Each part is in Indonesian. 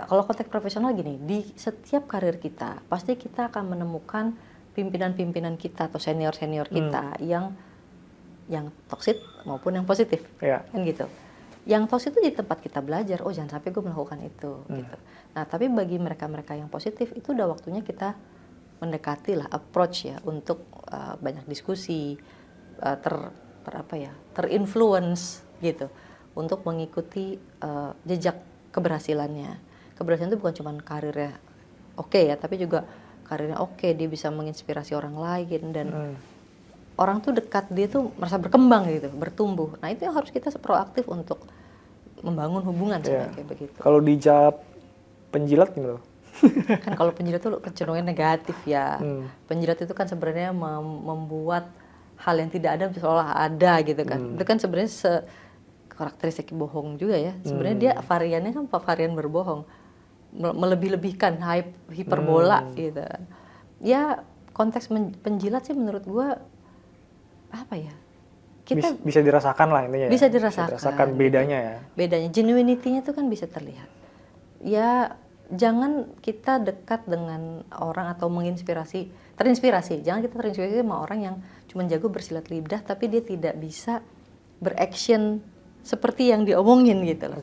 kalau konteks profesional gini, di setiap karir kita pasti kita akan menemukan pimpinan-pimpinan kita atau senior-senior kita yang toksik maupun yang positif, kan gitu. Yang toksik itu di tempat kita belajar, oh jangan sampai gue melakukan itu, gitu. Nah tapi bagi mereka-mereka yang positif itu udah waktunya kita mendekati lah, approach ya untuk banyak diskusi, terinfluence gitu, untuk mengikuti jejak keberhasilannya. Keberhasilan itu bukan cuma karirnya oke ya, tapi juga karirnya oke, dia bisa menginspirasi orang lain dan orang tuh dekat dia tuh merasa berkembang gitu, bertumbuh. Nah itu yang harus kita proaktif untuk membangun hubungan sama kayak begitu. Kalau dijawab penjilat gimana? Kan kalau penjilat tuh kecenderungan negatif ya. Penjilat itu kan sebenarnya membuat hal yang tidak ada seolah ada gitu kan. Itu kan sebenarnya karakteristik bohong juga ya. Sebenarnya dia variannya kan varian berbohong, melebih-lebihkan, hiperbola gitu. Ya konteks penjilat sih menurut gua apa ya? Kita bisa dirasakan lah intinya. Bisa dirasakan bedanya ya. Bedanya, genuinity-nya tuh kan bisa terlihat. Ya jangan kita dekat dengan orang atau terinspirasi. Jangan kita terinspirasi sama orang yang cuma jago bersilat lidah tapi dia tidak bisa beraction seperti yang diomongin gitu loh.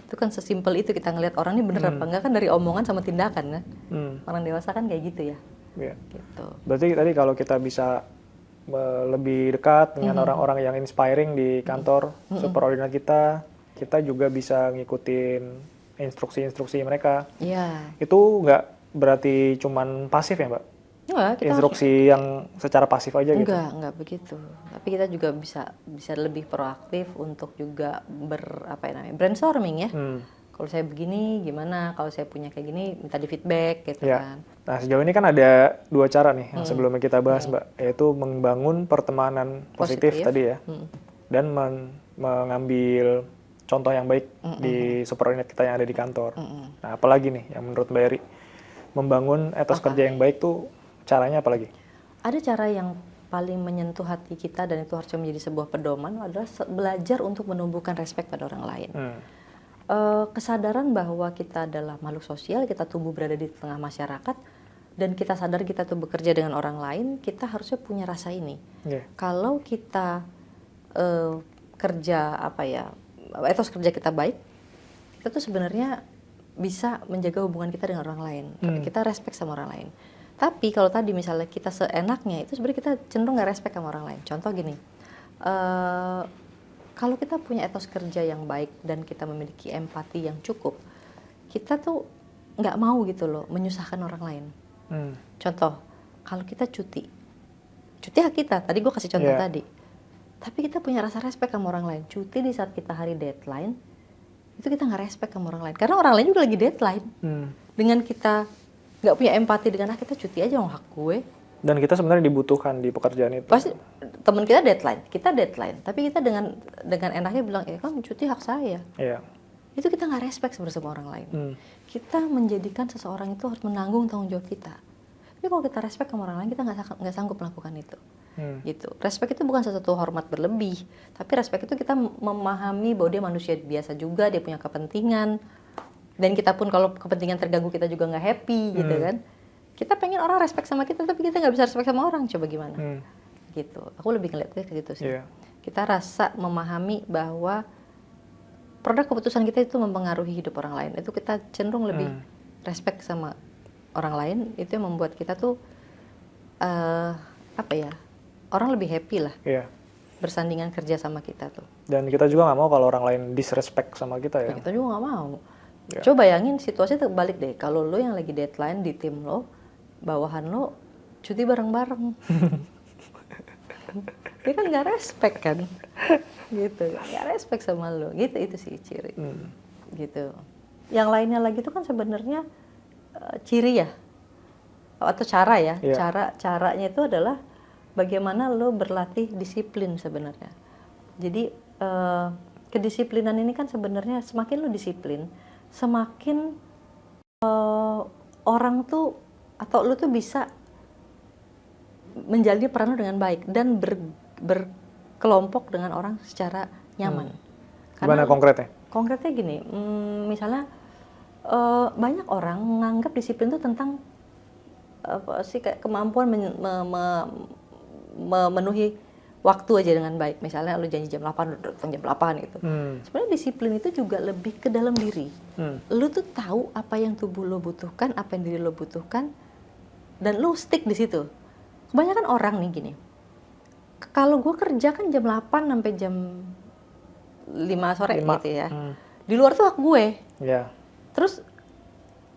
Itu kan sesimpel itu, kita ngelihat orang ini bener apa enggak kan dari omongan sama tindakan kan. Orang dewasa kan kayak gitu ya. Gitu. Berarti tadi kalau kita bisa lebih dekat dengan orang-orang yang inspiring di kantor superordinat kita juga bisa ngikutin instruksi-instruksi mereka. Itu nggak berarti cuman pasif ya Mbak? Enggak, instruksi yang secara pasif aja gitu? Enggak begitu. Tapi kita juga bisa lebih proaktif untuk juga brainstorming ya. Kalau saya begini gimana, kalau saya punya kayak gini minta di feedback gitu kan. Nah sejauh ini kan ada 2 cara nih yang sebelumnya kita bahas Mbak, yaitu membangun pertemanan positif tadi ya, dan mengambil contoh yang baik di superordinat kita yang ada di kantor. Nah apalagi nih yang menurut Mbak Eri membangun etos kerja yang baik tuh caranya apalagi? Ada cara yang paling menyentuh hati kita dan itu harusnya menjadi sebuah pedoman adalah belajar untuk menumbuhkan respect pada orang lain. Kesadaran bahwa kita adalah makhluk sosial, kita tumbuh berada di tengah masyarakat, dan kita sadar kita tuh bekerja dengan orang lain, kita harusnya punya rasa ini. Kalau kita etos kerja kita baik, kita tuh sebenarnya bisa menjaga hubungan kita dengan orang lain. Kita respect sama orang lain. Tapi kalau tadi misalnya kita seenaknya, itu sebenarnya kita cenderung nggak respect sama orang lain. Contoh gini, kalau kita punya etos kerja yang baik dan kita memiliki empati yang cukup, kita tuh nggak mau gitu loh menyusahkan orang lain. Contoh, kalau kita cuti hak kita. Tadi gue kasih contoh tadi. Tapi kita punya rasa respect sama orang lain. Cuti di saat kita hari deadline, itu kita nggak respect sama orang lain. Karena orang lain juga lagi deadline. Dengan kita nggak punya empati dengan kita cuti aja hak gue. Dan kita sebenarnya dibutuhkan di pekerjaan itu. Pasti teman kita deadline, tapi kita dengan enaknya bilang, kan cuti hak saya. Itu kita nggak respect sama orang lain. Kita menjadikan seseorang itu harus menanggung tanggung jawab kita. Tapi kalau kita respect sama orang lain, kita nggak sanggup melakukan itu. Gitu. Respect itu bukan sesuatu hormat berlebih, tapi respect itu kita memahami bahwa dia manusia biasa juga, dia punya kepentingan, dan kita pun kalau kepentingan terganggu kita juga nggak happy, gitu kan. Kita pengen orang respect sama kita, tapi kita nggak bisa respect sama orang, coba gimana? Gitu. Aku lebih ngeliatnya kayak gitu sih. Kita rasa memahami bahwa produk keputusan kita itu mempengaruhi hidup orang lain. Itu kita cenderung lebih respect sama orang lain. Itu yang membuat kita tuh orang lebih happy lah. Bersandingan kerja sama kita tuh. Dan kita juga nggak mau kalau orang lain disrespect sama kita ya. Kita juga nggak mau. Coba bayangin situasi terbalik deh. Kalau lo yang lagi deadline di tim lo, bawahan lo cuti bareng-bareng. Dia kan nggak respect kan, gitu, nggak respect sama lo, gitu itu sih ciri, gitu. Yang lainnya lagi itu kan sebenarnya ciri ya, atau cara ya, caranya itu adalah bagaimana lo berlatih disiplin sebenarnya. Jadi kedisiplinan ini kan sebenarnya semakin lo disiplin, semakin orang tuh atau lo tuh bisa menjalani peran lo dengan baik dan berkelompok dengan orang secara nyaman. Gimana konkretnya? Konkretnya gini, misalnya banyak orang menganggap disiplin itu tentang apa sih, kayak kemampuan memenuhi waktu aja dengan baik. Misalnya lu janji jam 8, udah datang jam 8 gitu. Sebenarnya disiplin itu juga lebih ke dalam diri. Lu tuh tahu apa yang tubuh lo butuhkan, apa yang diri lo butuhkan, dan lu stick di situ. Kebanyakan orang nih gini, kalau gue kerja kan jam 8 sampai jam 5 sore gitu ya. Di luar tuh hak gue. Yeah. Terus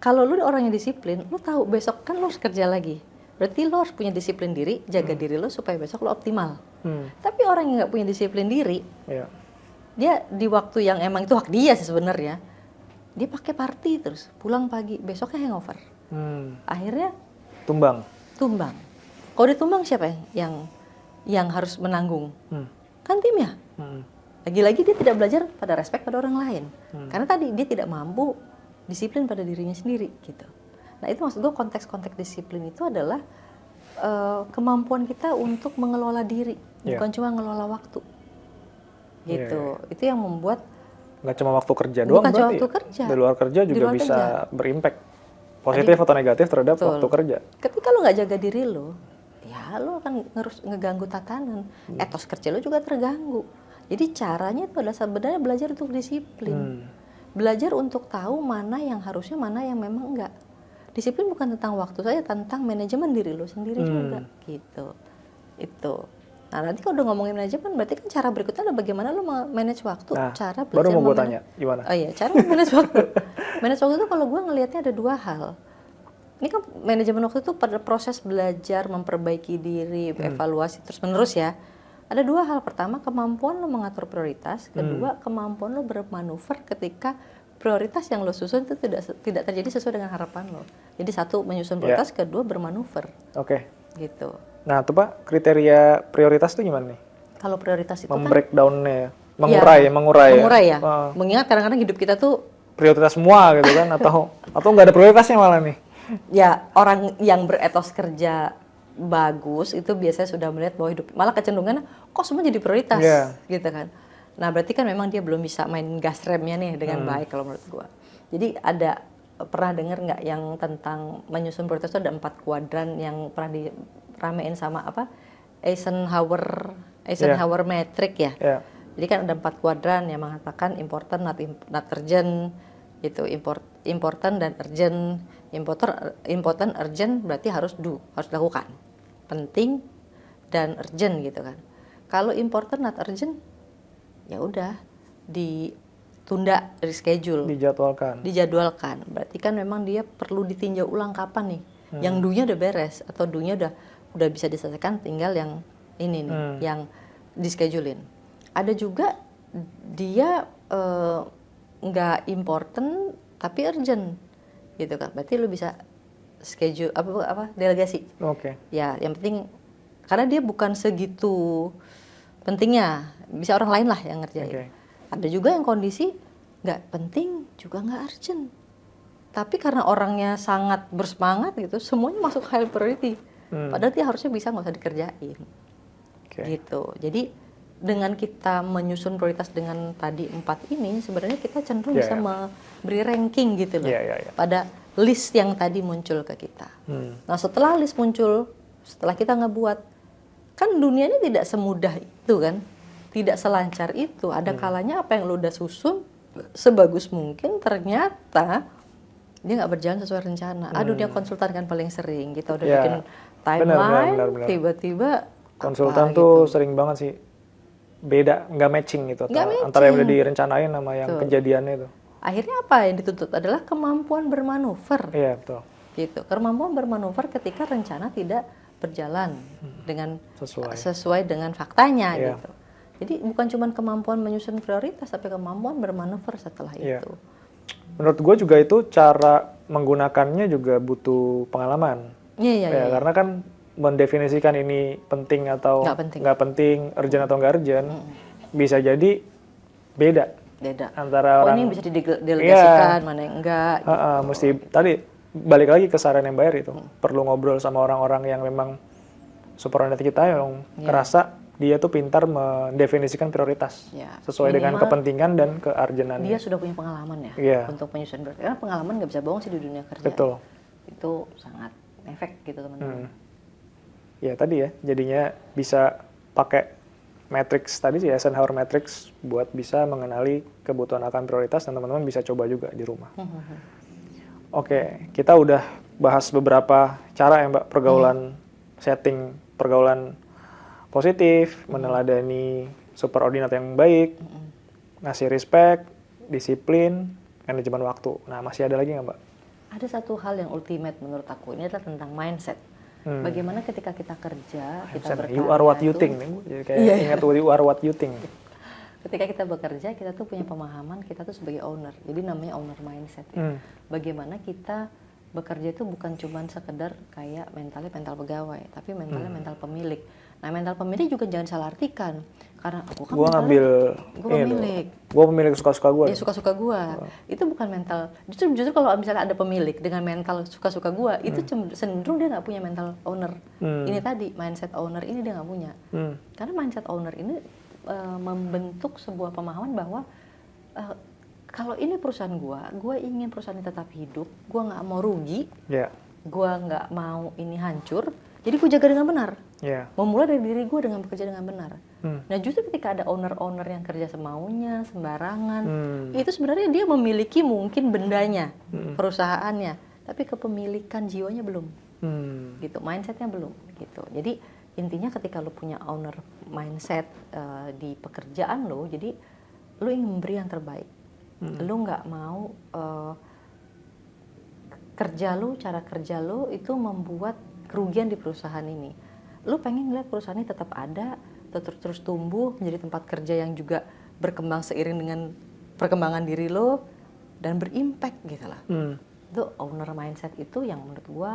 kalau lu orang yang disiplin, lu tahu besok kan lu harus kerja lagi. Berarti lu harus punya disiplin diri, jaga diri lu supaya besok lu optimal. Tapi orang yang nggak punya disiplin diri, dia di waktu yang emang itu hak dia sih sebenarnya, dia pakai party terus, pulang pagi, besoknya hangover. Akhirnya tumbang. Kalau ditumbang siapa yang harus menanggung? Kan timnya. Lagi-lagi dia tidak belajar pada respect pada orang lain. Karena tadi dia tidak mampu disiplin pada dirinya sendiri gitu. Nah itu maksud gue, konteks-konteks disiplin itu adalah kemampuan kita untuk mengelola diri, bukan cuma mengelola waktu gitu. Itu yang membuat nggak cuma waktu kerja doang, bukan cuma berarti waktu kerja, di luar kerja juga bisa berimpact positif atau negatif terhadap waktu kerja. Ketika lo nggak jaga diri lo, ya lo akan ngeganggu tatanan, etos kerja lo juga terganggu. Jadi caranya itu adalah sebenarnya belajar untuk disiplin. Belajar untuk tahu mana yang harusnya, mana yang memang enggak. Disiplin bukan tentang waktu saja, tentang manajemen diri lo sendiri juga gitu. Itu. Nah nanti kalau udah ngomongin manajemen, berarti kan cara berikutnya adalah bagaimana lo manage waktu. Nah, cara baru mau gue tanya, gimana? Oh iya, cara manage waktu. Manage waktu itu kalau gue ngelihatnya ada dua hal. Ini kan manajemen waktu itu pada proses belajar, memperbaiki diri, evaluasi terus menerus ya. Ada dua hal. Pertama, kemampuan lo mengatur prioritas. Kedua, kemampuan lo bermanuver ketika prioritas yang lo susun itu tidak terjadi sesuai dengan harapan lo. Jadi satu, menyusun prioritas, kedua, bermanuver. Oke. Gitu. Nah, tuh Pak, kriteria prioritas itu gimana nih? Kalau prioritas itu breakdown-nya, mengurai ya. Mengingat kadang-kadang hidup kita tuh prioritas semua gitu kan, atau nggak ada prioritasnya malah nih. Ya, orang yang beretos kerja bagus itu biasanya sudah melihat bahwa hidup, malah kecenderungannya kok semua jadi prioritas gitu kan. Nah berarti kan memang dia belum bisa main gas remnya nih dengan baik kalau menurut gua. Jadi ada, pernah dengar nggak yang tentang menyusun prioritas itu ada 4 kuadran yang pernah diramein sama apa, Eisenhower metric ya. Jadi kan ada 4 kuadran yang mengatakan important, not urgent, itu important dan urgent. Important, urgent berarti harus dilakukan, penting dan urgent gitu kan. Kalau important not urgent, ya udah ditunda, reschedule, dijadwalkan. Berarti kan memang dia perlu ditinjau ulang kapan nih. Yang do-nya udah beres atau do-nya udah bisa diselesaikan, tinggal yang ini nih, yang dischedulein. Ada juga dia nggak important tapi urgent gitu kan, berarti lu bisa schedule apa delegasi. Ya yang penting, karena dia bukan segitu pentingnya, bisa orang lain lah yang ngerjain. Ada juga yang kondisi nggak penting juga nggak urgent, tapi karena orangnya sangat bersemangat gitu, semuanya masuk high priority, padahal dia harusnya bisa nggak usah dikerjain gitu. Jadi dengan kita menyusun prioritas dengan tadi 4 ini, sebenarnya kita cenderung bisa memberi ranking gitu loh pada list yang tadi muncul ke kita. Nah setelah list muncul, setelah kita ngebuat, kan dunia ini tidak semudah itu kan, tidak selancar itu. Ada kalanya apa yang lo udah susun sebagus mungkin ternyata dia nggak berjalan sesuai rencana. Aduh, dia konsultan kan paling sering, kita udah bikin timeline, tiba-tiba konsultan tuh gitu. Sering banget sih beda, nggak matching gitu, antara yang udah direncanain sama yang kejadiannya itu. Akhirnya apa yang dituntut adalah kemampuan bermanuver. Iya, betul. Gitu. Kemampuan bermanuver ketika rencana tidak berjalan dengan sesuai dengan faktanya gitu. Jadi bukan cuma kemampuan menyusun prioritas, tapi kemampuan bermanuver setelah itu. Menurut gue juga itu cara menggunakannya juga butuh pengalaman. Iya. Karena kan mendefinisikan ini penting atau nggak penting, urgent atau nggak urgent, bisa jadi beda antara orang ini bisa didelegasikan, mana yang enggak gitu. Mesti tadi balik lagi ke saran yang bayar itu, perlu ngobrol sama orang-orang yang memang subordinate kita, yang ngerasa dia tuh pintar mendefinisikan prioritas sesuai dengan kepentingan dan kearjenannya. Dia sudah punya pengalaman ya untuk penyusunan prioritas. Karena pengalaman nggak bisa bohong sih di dunia kerja. Betul. Itu sangat efek gitu teman-teman. Ya tadi ya, jadinya bisa pakai matrix tadi sih, Eisenhower matrix buat bisa mengenali kebutuhan akan prioritas, dan teman-teman bisa coba juga di rumah. Oke, kita udah bahas beberapa cara ya Mbak, pergaulan setting, pergaulan positif, meneladani superordinat yang baik, ngasih respect, disiplin, manajemen waktu. Nah, masih ada lagi nggak Mbak? Ada satu hal yang ultimate menurut aku, ini adalah tentang mindset. Bagaimana ketika kita kerja, kita berkarya. You are what you think. Kayak ingat you are what you think. Ketika kita bekerja, kita tuh punya pemahaman, kita tuh sebagai owner. Jadi namanya owner mindset. Ya. Bagaimana kita bekerja itu bukan cuma sekedar kayak mental pegawai, tapi mental pemilik. Nah, mental pemilik juga jangan salah artikan, karena aku kan gue pemilik suka-suka gue. Ya suka-suka gue. Itu bukan mental. Justru kalau misalnya ada pemilik dengan mental suka-suka gue, itu cenderung dia nggak punya mental owner. Ini tadi mindset owner ini dia nggak punya. Karena mindset owner ini membentuk sebuah pemahaman bahwa kalau ini perusahaan gue ingin perusahaan ini tetap hidup, gue nggak mau rugi, gue nggak mau ini hancur. Jadi gue jaga dengan benar. Memulai dari diri gue dengan bekerja dengan benar. Nah justru ketika ada owner-owner yang kerja semaunya, sembarangan, itu sebenarnya dia memiliki mungkin bendanya, perusahaannya, tapi kepemilikan jiwanya belum. Gitu, mindsetnya belum. Gitu. Jadi intinya ketika lo punya owner mindset di pekerjaan lo, jadi lo ingin memberi yang terbaik. Lo nggak mau cara kerja lo itu membuat kerugian di perusahaan ini. Lu pengen ngeliat perusahaan ini tetap ada, terus tumbuh menjadi tempat kerja yang juga berkembang seiring dengan perkembangan diri lo dan berimpact gitu lah. Itu owner mindset itu yang menurut gua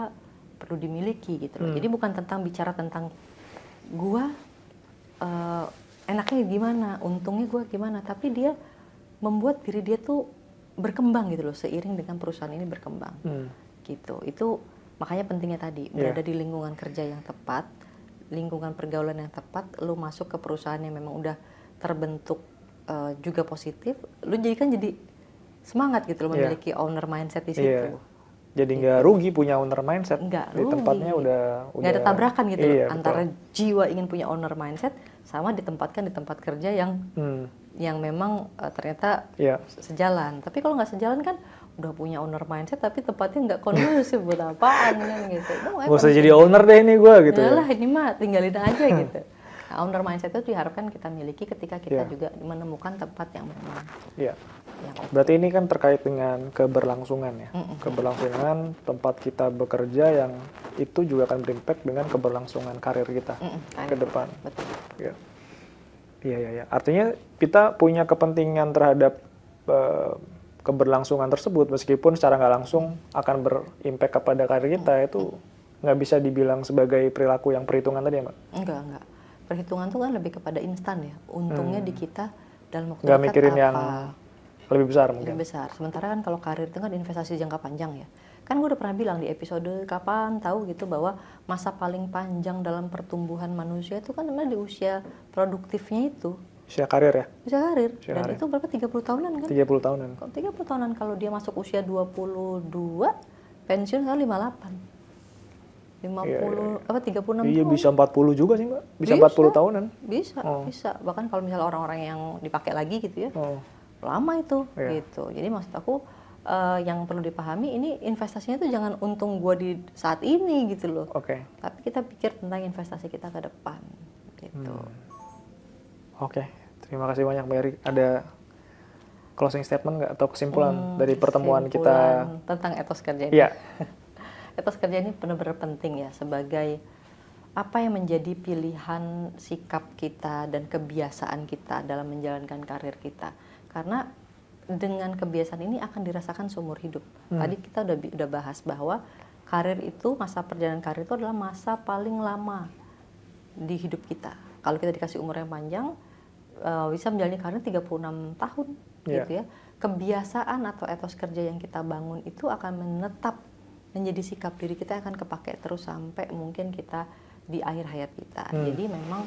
perlu dimiliki gitu loh. Jadi bukan bicara tentang gua enaknya gimana, untungnya gua gimana, tapi dia membuat diri dia tuh berkembang gitu loh seiring dengan perusahaan ini berkembang. Gitu. Itu makanya pentingnya tadi berada di lingkungan kerja yang tepat, lingkungan pergaulan yang tepat. Lu masuk ke perusahaan yang memang udah terbentuk juga positif, lu jadi semangat gitu loh memiliki owner mindset di situ. Jadi nggak rugi punya owner mindset. Di tempatnya udah nggak ada tabrakan gitu loh antara jiwa ingin punya owner mindset sama ditempatkan di tempat kerja yang memang ternyata sejalan. Tapi kalau nggak sejalan kan udah punya owner mindset tapi tempatnya nggak kondusif buat apaan kan gitu. Gak usah jadi owner deh ini gue gitu. Yalah ini mah tinggalin aja gitu. Nah, owner mindset itu diharapkan kita miliki ketika kita juga menemukan tempat yang memang. Berarti ini kan terkait dengan keberlangsungan ya. Keberlangsungan tempat kita bekerja yang itu juga akan berimpact dengan keberlangsungan karir kita ke depan. Betul. Iya. Artinya kita punya kepentingan terhadap keberlangsungan tersebut, meskipun secara nggak langsung akan berimpact kepada karir kita, itu nggak bisa dibilang sebagai perilaku yang perhitungan tadi ya Mbak? Enggak. Perhitungan tuh kan lebih kepada instan ya, untungnya di kita dalam waktu nggak mikirin apa. Yang lebih besar mungkin? Lebih besar, sementara kan kalau karir itu kan investasi jangka panjang ya. Kan gue udah pernah bilang di episode kapan tahu gitu bahwa masa paling panjang dalam pertumbuhan manusia itu kan memang di usia produktifnya itu. Usia karir ya? Usia karir. Dan itu berapa? 30 tahunan kan? 30 tahunan. 30 tahunan kalau dia masuk usia 22, pensiun kan 58. 36 tahun. Iya bisa 40 juga sih Mbak. Bisa 40 tahunan. Bisa. Bahkan kalau misalnya orang-orang yang dipakai lagi gitu ya. Lama itu gitu. Jadi maksud aku yang perlu dipahami ini investasinya tuh jangan untung gua di saat ini gitu loh. Tapi kita pikir tentang investasi kita ke depan gitu. Terima kasih banyak Mbak Eri. Ada closing statement nggak atau kesimpulan dari pertemuan kita tentang etos kerja ini? Iya. Etos kerja ini benar-benar penting ya sebagai apa yang menjadi pilihan sikap kita dan kebiasaan kita dalam menjalankan karir kita. Karena dengan kebiasaan ini akan dirasakan seumur hidup. Tadi kita udah bahas bahwa karir itu, masa perjalanan karir itu adalah masa paling lama di hidup kita. Kalau kita dikasih umur yang panjang, bisa menjalani karir 36 tahun gitu ya. Kebiasaan atau etos kerja yang kita bangun itu akan menetap menjadi sikap diri kita, akan kepake terus sampai mungkin kita di akhir hayat kita. Jadi memang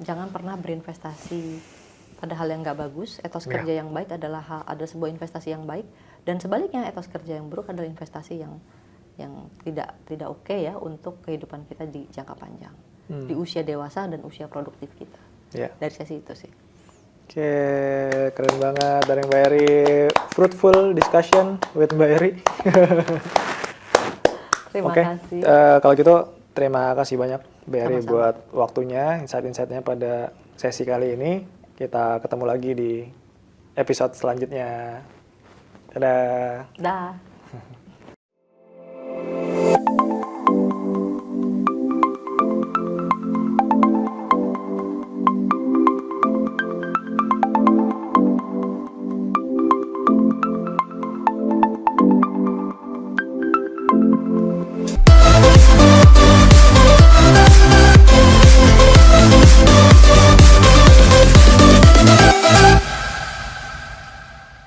jangan pernah berinvestasi pada hal yang nggak bagus. Etos kerja yang baik adalah ada sebuah investasi yang baik, dan sebaliknya etos kerja yang buruk adalah investasi yang tidak oke ya untuk kehidupan kita di jangka panjang, di usia dewasa dan usia produktif kita. Dari sesi itu sih. Oke, keren banget dari Mbak Eri. Fruitful discussion with Mbak Eri. Terima kasih. Kalau gitu terima kasih banyak Mbak Eri buat waktunya, insight-insightnya pada sesi kali ini. Kita ketemu lagi di episode selanjutnya. Dadah. Dah.